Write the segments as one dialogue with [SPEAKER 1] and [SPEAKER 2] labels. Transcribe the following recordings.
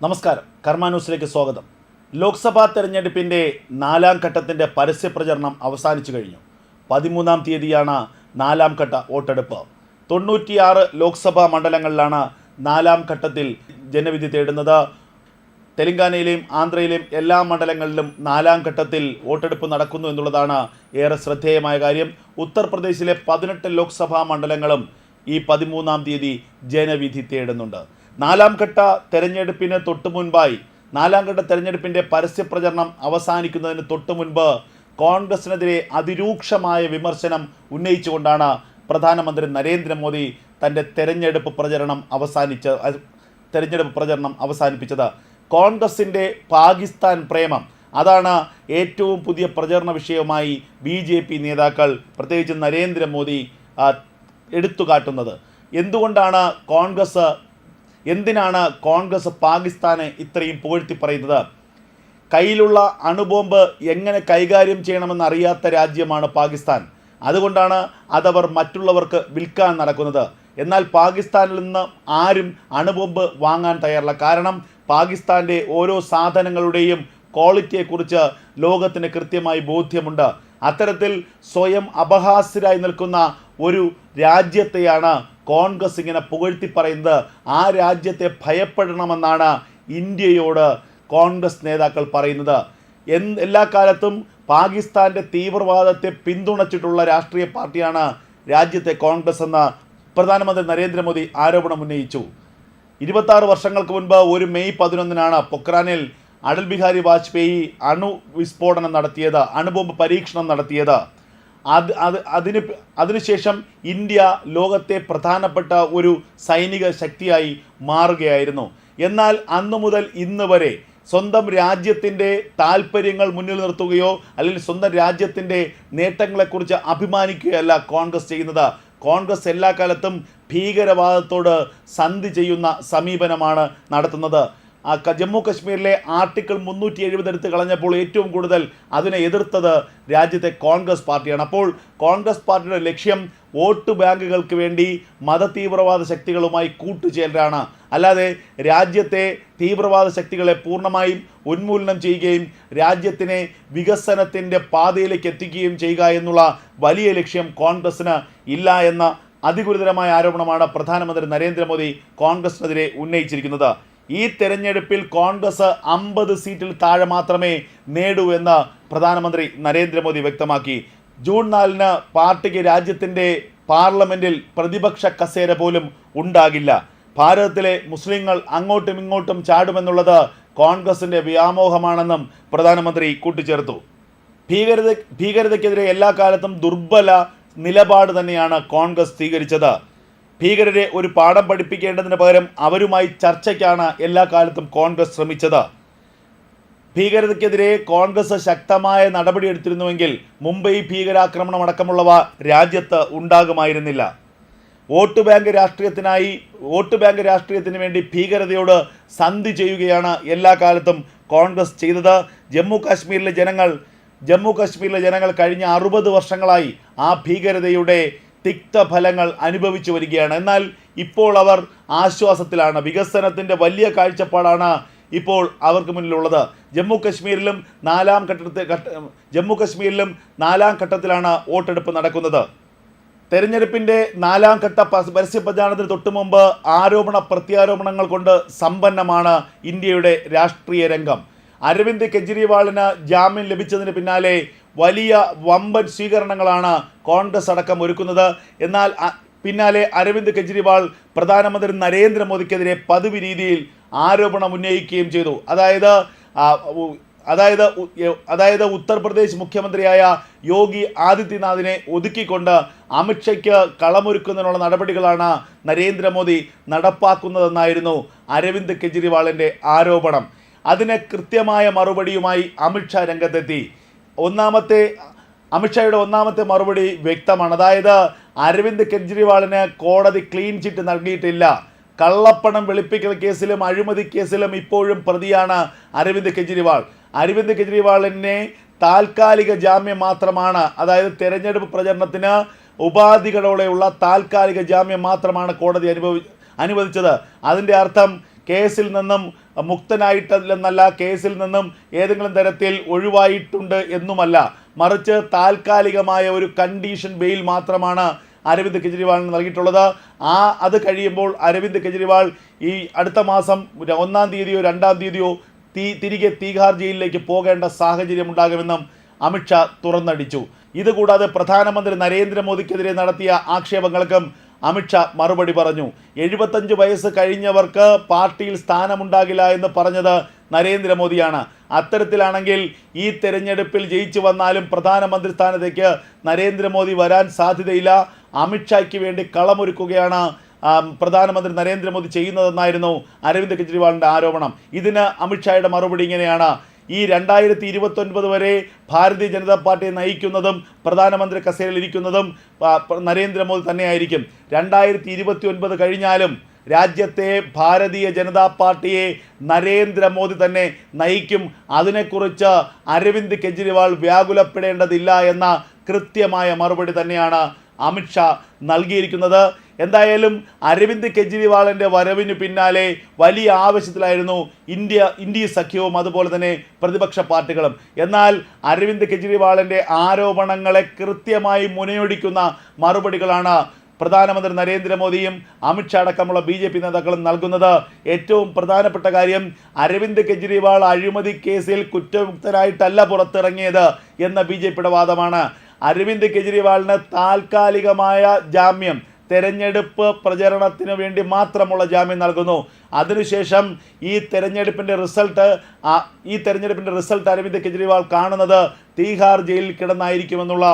[SPEAKER 1] നമസ്കാരം, കർമ്മ ന്യൂസിലേക്ക് സ്വാഗതം. ലോക്സഭാ തെരഞ്ഞെടുപ്പിൻ്റെ 4ാം ഘട്ടത്തിൻ്റെ പരസ്യപ്രചരണം അവസാനിച്ചു കഴിഞ്ഞു. 13-ാം തീയതിയാണ് 4ാം ഘട്ട വോട്ടെടുപ്പ്. 96 ലോക്സഭാ മണ്ഡലങ്ങളിലാണ് 4ാം ഘട്ടത്തിൽ ജനവിധി തേടുന്നത്. തെലങ്കാനയിലെയും ആന്ധ്രയിലെയും എല്ലാ മണ്ഡലങ്ങളിലും 4ാം ഘട്ടത്തിൽ വോട്ടെടുപ്പ് നടക്കുന്നു എന്നുള്ളതാണ് ഏറെ ശ്രദ്ധേയമായ കാര്യം. ഉത്തർപ്രദേശിലെ 18 ലോക്സഭാ മണ്ഡലങ്ങളും ഈ 13-ാം തീയതി ജനവിധി തേടുന്നുണ്ട്. 4ാം ഘട്ട തെരഞ്ഞെടുപ്പിന് തൊട്ടു മുൻപായി 4ാം ഘട്ട തെരഞ്ഞെടുപ്പിൻ്റെ പരസ്യപ്രചരണം അവസാനിക്കുന്നതിന് തൊട്ടു മുൻപ് കോൺഗ്രസിനെതിരെ അതിരൂക്ഷമായ വിമർശനം ഉന്നയിച്ചുകൊണ്ടാണ് പ്രധാനമന്ത്രി നരേന്ദ്രമോദി തൻ്റെ തെരഞ്ഞെടുപ്പ് പ്രചരണം അവസാനിപ്പിച്ചത്. കോൺഗ്രസിൻ്റെ പാകിസ്ഥാൻ പ്രേമം, അതാണ് ഏറ്റവും പുതിയ പ്രചരണ വിഷയമായി BJP നേതാക്കൾ, പ്രത്യേകിച്ച് നരേന്ദ്രമോദി എടുത്തുകാട്ടുന്നത്. എന്തിനാണ് കോൺഗ്രസ് പാകിസ്ഥാനെ ഇത്രയും പുകഴ്ത്തി പറയുന്നത്? കയ്യിലുള്ള അണുബോംബ് എങ്ങനെ കൈകാര്യം ചെയ്യണമെന്നറിയാത്ത രാജ്യമാണ് പാകിസ്ഥാൻ. അതുകൊണ്ടാണ് അതവർ മറ്റുള്ളവർക്ക് വിൽക്കാൻ നടക്കുന്നത്. എന്നാൽ പാകിസ്ഥാനിൽ നിന്ന് ആരും അണുബോംബ് വാങ്ങാൻ തയ്യാറല്ല. കാരണം പാകിസ്ഥാൻ്റെ ഓരോ സാധനങ്ങളുടെയും ക്വാളിറ്റിയെക്കുറിച്ച് ലോകത്തിന് കൃത്യമായി ബോധ്യമുണ്ട്. അത്തരത്തിൽ സ്വയം അപഹാസ്യരായി നിൽക്കുന്ന ഒരു രാജ്യത്തെയാണ് കോൺഗ്രസ് ഇങ്ങനെ പുകഴ്ത്തി പറയുന്നത്. ആ രാജ്യത്തെ ഭയപ്പെടണമെന്നാണ് ഇന്ത്യയോട് കോൺഗ്രസ് നേതാക്കൾ പറയുന്നത്. എല്ലാ കാലത്തും പാകിസ്ഥാൻ്റെ തീവ്രവാദത്തെ പിന്തുണച്ചിട്ടുള്ള രാഷ്ട്രീയ പാർട്ടിയാണ് രാജ്യത്തെ കോൺഗ്രസ് എന്ന് പ്രധാനമന്ത്രി നരേന്ദ്രമോദി ആരോപണം ഉന്നയിച്ചു. 26 വർഷങ്ങൾക്ക് മുൻപ് ഒരു മെയ് 11-നാണ് പൊക്രാനിൽ അടൽ ബിഹാരി വാജ്പേയി അണുബോംബ് പരീക്ഷണം നടത്തിയത്. അതിനുശേഷം ഇന്ത്യ ലോകത്തെ പ്രധാനപ്പെട്ട ഒരു സൈനിക ശക്തിയായി മാറുകയായിരുന്നു. എന്നാൽ അന്നു മുതൽ ഇന്ന് വരെ സ്വന്തം രാജ്യത്തിൻ്റെ താല്പര്യങ്ങൾ മുന്നിൽ നിർത്തുകയോ അല്ലെങ്കിൽ സ്വന്തം രാജ്യത്തിൻ്റെ നേട്ടങ്ങളെക്കുറിച്ച് അഭിമാനിക്കുകയല്ല കോൺഗ്രസ് ചെയ്യുന്നത്. കോൺഗ്രസ് എല്ലാ കാലത്തും ഭീകരവാദത്തോട് സന്ധി ചെയ്യുന്ന സമീപനമാണ് നടത്തുന്നത്. ജമ്മു കശ്മീരിലെ ആർട്ടിക്കിൾ 370 എടുത്ത് കളഞ്ഞപ്പോൾ ഏറ്റവും കൂടുതൽ അതിനെ എതിർത്തത് രാജ്യത്തെ കോൺഗ്രസ് പാർട്ടിയാണ്. അപ്പോൾ കോൺഗ്രസ് പാർട്ടിയുടെ ലക്ഷ്യം വോട്ട് ബാങ്കുകൾക്ക് വേണ്ടി മതതീവ്രവാദ ശക്തികളുമായി കൂട്ടുചേരലാണ്. അല്ലാതെ രാജ്യത്തെ തീവ്രവാദ ശക്തികളെ പൂർണ്ണമായും ഉന്മൂലനം ചെയ്യുകയും രാജ്യത്തിനെ വികസനത്തിൻ്റെ പാതയിലേക്ക് എത്തിക്കുകയും ചെയ്യുക എന്നുള്ള വലിയ ലക്ഷ്യം കോൺഗ്രസ്സിന് ഇല്ല എന്ന അതിഗുരുതരമായ ആരോപണമാണ് പ്രധാനമന്ത്രി നരേന്ദ്രമോദി കോൺഗ്രസിനെതിരെ ഉന്നയിച്ചിരിക്കുന്നത്. ഈ തെരഞ്ഞെടുപ്പിൽ കോൺഗ്രസ് 50 സീറ്റിൽ താഴെ മാത്രമേ നേടൂ എന്ന് പ്രധാനമന്ത്രി നരേന്ദ്രമോദി വ്യക്തമാക്കി. ജൂൺ 4-ന് പാർട്ടിക്ക് രാജ്യത്തിൻ്റെ പാർലമെൻറ്റിൽ പ്രതിപക്ഷ കസേര പോലും ഉണ്ടാകില്ല. ഭാരതത്തിലെ മുസ്ലിങ്ങൾ അങ്ങോട്ടും ഇങ്ങോട്ടും ചാടുമെന്നുള്ളത് കോൺഗ്രസിൻ്റെ വ്യാമോഹമാണെന്നും പ്രധാനമന്ത്രി കൂട്ടിച്ചേർത്തു. ഭീകരതയ്ക്കെതിരെ എല്ലാ കാലത്തും ദുർബല നിലപാട് തന്നെയാണ് കോൺഗ്രസ് സ്വീകരിച്ചത്. ഭീകരരെ ഒരു പാഠം പഠിപ്പിക്കേണ്ടതിന് പകരം അവരുമായി ചർച്ചയ്ക്കാണ് എല്ലാ കാലത്തും കോൺഗ്രസ് ശ്രമിച്ചത്. ഭീകരതയ്ക്കെതിരെ കോൺഗ്രസ് ശക്തമായ നടപടിയെടുത്തിരുന്നുവെങ്കിൽ മുംബൈ ഭീകരാക്രമണം അടക്കമുള്ളവ രാജ്യത്ത് ഉണ്ടാകുമായിരുന്നില്ല. വോട്ട് ബാങ്ക് രാഷ്ട്രീയത്തിന് വേണ്ടി ഭീകരതയോട് സന്ധി ചെയ്യുകയാണ് എല്ലാ കാലത്തും കോൺഗ്രസ് ചെയ്തത്. ജമ്മു കാശ്മീരിലെ ജനങ്ങൾ കഴിഞ്ഞ 60 വർഷങ്ങളായി ആ ഭീകരതയുടെ തിക്തഫലങ്ങൾ അനുഭവിച്ചു വരികയാണ്. എന്നാൽ ഇപ്പോൾ അവർ ആശ്വാസത്തിലാണ്. വികസനത്തിൻ്റെ വലിയ കാഴ്ചപ്പാടാണ് ഇപ്പോൾ അവർക്ക് മുന്നിലുള്ളത്. ജമ്മു കശ്മീരിലും 4ാം ഘട്ടത്തിലാണ് വോട്ടെടുപ്പ് നടക്കുന്നത്. തെരഞ്ഞെടുപ്പിൻ്റെ 4ാം ഘട്ട പരസ്യപ്രചാരണത്തിന് തൊട്ടു മുമ്പ് പ്രത്യാരോപണങ്ങൾ കൊണ്ട് സമ്പന്നമാണ് ഇന്ത്യയുടെ രാഷ്ട്രീയ രംഗം. അരവിന്ദ് കെജ്രിവാളിന് ജാമ്യം ലഭിച്ചതിന് പിന്നാലെ വലിയ വമ്പൻ സ്വീകരണങ്ങളാണ് കോൺഗ്രസ് അടക്കം ഒരുക്കുന്നത്. എന്നാൽ പിന്നാലെ അരവിന്ദ് കെജ്രിവാൾ പ്രധാനമന്ത്രി നരേന്ദ്രമോദിക്കെതിരെ പതിവ് രീതിയിൽ ആരോപണം ഉന്നയിക്കുകയും ചെയ്തു. അതായത് ഉത്തർപ്രദേശ് മുഖ്യമന്ത്രിയായ യോഗി ആദിത്യനാഥിനെ ഒതുക്കിക്കൊണ്ട് അമിത്ഷയ്ക്ക് കളമൊരുക്കുന്നതിനുള്ള നടപടികളാണ് നരേന്ദ്രമോദി നടപ്പാക്കുന്നതെന്നായിരുന്നു അരവിന്ദ് കെജ്രിവാളിൻ്റെ ആരോപണം. അതിന് കൃത്യമായ മറുപടിയുമായി അമിത്ഷാ രംഗത്തെത്തി. അമിത്ഷായുടെ ഒന്നാമത്തെ മറുപടി വ്യക്തമാണ്. അതായത് അരവിന്ദ് കെജ്രിവാളിന് കോടതി ക്ലീൻ ചിറ്റ് നൽകിയിട്ടില്ല. കള്ളപ്പണം വെളുപ്പിക്കൽ കേസിലും അഴിമതി കേസിലും ഇപ്പോഴും പ്രതിയാണ് അരവിന്ദ് കെജ്രിവാളിനെ താൽക്കാലിക ജാമ്യം മാത്രമാണ്, അതായത് തെരഞ്ഞെടുപ്പ് പ്രചരണത്തിന് ഉപാധികളോടെയുള്ള താൽക്കാലിക ജാമ്യം മാത്രമാണ് കോടതി അനുവദിച്ചത്. അതിൻ്റെ അർത്ഥം കേസിൽ നിന്നും മുക്തനായിട്ടില്ലെന്നല്ല, കേസിൽ നിന്നും ഏതെങ്കിലും തരത്തിൽ ഒഴിവായിട്ടുണ്ട് എന്നുമല്ല, മറിച്ച് താൽക്കാലികമായ ഒരു കണ്ടീഷൻ ബെയിൽ മാത്രമാണ് അരവിന്ദ് കെജ്രിവാളിന് നൽകിയിട്ടുള്ളത്. അത് കഴിയുമ്പോൾ അരവിന്ദ് കെജ്രിവാൾ ഈ അടുത്ത മാസം 1-ാം തീയതിയോ 2-ാം തീയതിയോ തിരികെ തീഹാർ ജയിലിലേക്ക് പോകേണ്ട സാഹചര്യം ഉണ്ടാകുമെന്നും അമിത്ഷാ തുറന്നടിച്ചു. ഇതുകൂടാതെ പ്രധാനമന്ത്രി നരേന്ദ്രമോദിക്കെതിരെ നടത്തിയ ആക്ഷേപങ്ങൾക്കും അമിത്ഷാ മറുപടി പറഞ്ഞു. 75 വയസ്സ് കഴിഞ്ഞവർക്ക് പാർട്ടിയിൽ സ്ഥാനമുണ്ടാകില്ല എന്ന് പറഞ്ഞത് നരേന്ദ്രമോദിയാണ്. അത്തരത്തിലാണെങ്കിൽ ഈ തെരഞ്ഞെടുപ്പിൽ ജയിച്ചു വന്നാലും പ്രധാനമന്ത്രി സ്ഥാനത്തേക്ക് നരേന്ദ്രമോദി വരാൻ സാധ്യതയില്ല. അമിത്ഷായ്ക്ക് വേണ്ടി കളമൊരുക്കുകയാണ് പ്രധാനമന്ത്രി നരേന്ദ്രമോദി ചെയ്യുന്നതെന്നായിരുന്നു അരവിന്ദ് കെജ്രിവാളിൻ്റെ ആരോപണം. ഇതിന് അമിത്ഷായുടെ മറുപടി ഇങ്ങനെയാണ്: ഈ 2029 വരെ ഭാരതീയ ജനതാ പാർട്ടിയെ നയിക്കുന്നതും പ്രധാനമന്ത്രി കസേരയിൽ ഇരിക്കുന്നതും നരേന്ദ്രമോദി തന്നെയായിരിക്കും. 2029 കഴിഞ്ഞാലും രാജ്യത്തെ ഭാരതീയ ജനതാ പാർട്ടിയെ നരേന്ദ്രമോദി തന്നെ നയിക്കും. അതിനെക്കുറിച്ച് അരവിന്ദ് കെജ്രിവാൾ വ്യാകുലപ്പെടേണ്ടതില്ല എന്ന കൃത്യമായ മറുപടി തന്നെയാണ് അമിത്ഷാ നൽകിയിരിക്കുന്നത്. എന്തായാലും അരവിന്ദ് കെജ്രിവാളിൻ്റെ വരവിന് പിന്നാലെ വലിയ ആവശ്യത്തിലായിരുന്നു ഇന്ത്യ സഖ്യവും അതുപോലെ തന്നെ പ്രതിപക്ഷ പാർട്ടികളും. എന്നാൽ അരവിന്ദ് കെജ്രിവാളിൻ്റെ ആരോപണങ്ങളെ കൃത്യമായി മുനയൊടിക്കുന്ന മറുപടികളാണ് പ്രധാനമന്ത്രി നരേന്ദ്രമോദിയും അമിത്ഷാ അടക്കമുള്ള BJP നേതാക്കളും നൽകുന്നത്. ഏറ്റവും പ്രധാനപ്പെട്ട കാര്യം, അരവിന്ദ് കെജ്രിവാൾ അഴിമതി കേസിൽ കുറ്റമുക്തനായിട്ടല്ല പുറത്തിറങ്ങിയത് എന്ന BJPയുടെ വാദമാണ്. അരവിന്ദ് കെജ്രിവാളിന് താൽക്കാലികമായ ജാമ്യം, തെരഞ്ഞെടുപ്പ് പ്രചരണത്തിനു വേണ്ടി മാത്രമുള്ള ജാമ്യം നൽകുന്നു. അതിനുശേഷം ഈ തെരഞ്ഞെടുപ്പിൻ്റെ റിസൾട്ട് അരവിന്ദ് കെജ്രിവാൾ കാണുന്നത് തീഹാർ ജയിലിൽ കിടന്നായിരിക്കുമെന്നുള്ള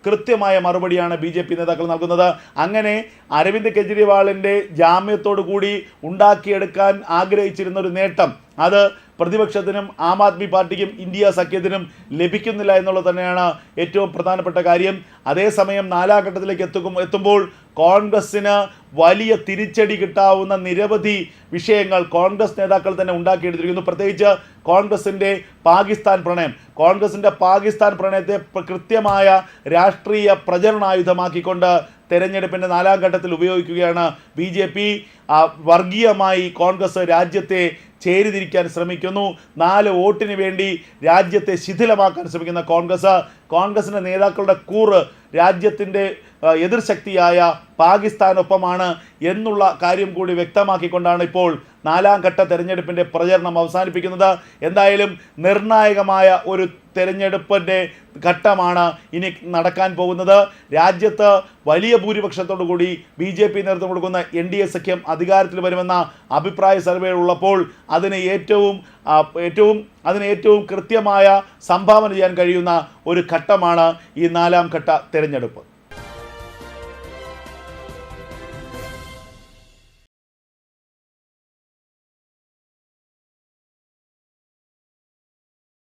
[SPEAKER 1] കൃത്യമായ മറുപടിയാണ് BJP നേതാക്കൾ നൽകുന്നത്. അങ്ങനെ അരവിന്ദ് കെജ്രിവാളിൻ്റെ ജാമ്യത്തോടു കൂടി ഉണ്ടാക്കിയെടുക്കാൻ ആഗ്രഹിച്ചിരുന്ന ഒരു നേട്ടം അത് പ്രതിപക്ഷത്തിനും ആം ആദ്മി പാർട്ടിക്കും ഇന്ത്യ സഖ്യത്തിനും ലഭിക്കുന്നില്ല എന്നുള്ളത് തന്നെയാണ് ഏറ്റവും പ്രധാനപ്പെട്ട കാര്യം. അതേസമയം 4-ാം ഘട്ടത്തിലേക്ക് എത്തുമ്പോൾ കോൺഗ്രസ്സിന് വലിയ തിരിച്ചടി കിട്ടാവുന്ന നിരവധി വിഷയങ്ങൾ കോൺഗ്രസ് നേതാക്കൾ തന്നെ ഉണ്ടാക്കിയെടുത്തിരിക്കുന്നു. പ്രത്യേകിച്ച് കോൺഗ്രസിൻ്റെ പാകിസ്ഥാൻ പ്രണയത്തെ കൃത്യമായ രാഷ്ട്രീയ പ്രചരണായുധമാക്കിക്കൊണ്ട് തെരഞ്ഞെടുപ്പിൻ്റെ 4-ാം ഘട്ടത്തിൽ ഉപയോഗിക്കുകയാണ് BJP. വർഗീയമായി കോൺഗ്രസ് രാജ്യത്തെ ചേരിതിരിക്കാൻ ശ്രമിക്കുന്നു. 4 വോട്ടിന് വേണ്ടി രാജ്യത്തെ ശിഥിലമാക്കാൻ ശ്രമിക്കുന്ന കോൺഗ്രസിൻ്റെ നേതാക്കളുടെ കൂറ് രാജ്യത്തിൻ്റെ എതിർശക്തിയായ പാകിസ്ഥാനൊപ്പമാണ് എന്നുള്ള കാര്യം കൂടി വ്യക്തമാക്കിക്കൊണ്ടാണ് ഇപ്പോൾ 4-ാം ഘട്ട തെരഞ്ഞെടുപ്പിൻ്റെ പ്രചരണം അവസാനിപ്പിക്കുന്നത്. എന്തായാലും നിർണായകമായ ഒരു തെരഞ്ഞെടുപ്പിൻ്റെ ഘട്ടമാണ് ഇനി നടക്കാൻ പോകുന്നത്. രാജ്യത്ത് വലിയ ഭൂരിപക്ഷത്തോടു കൂടി BJP നേതൃത്വം കൊടുക്കുന്ന NDA സഖ്യം അധികാരത്തിൽ വരുമെന്ന അഭിപ്രായ സർവേ ഉള്ളപ്പോൾ അതിന് ഏറ്റവും കൃത്യമായ സംഭാവന ചെയ്യാൻ കഴിയുന്ന ഒരു ഘട്ടമാണ് ഈ 4-ാം ഘട്ട തെരഞ്ഞെടുപ്പ്.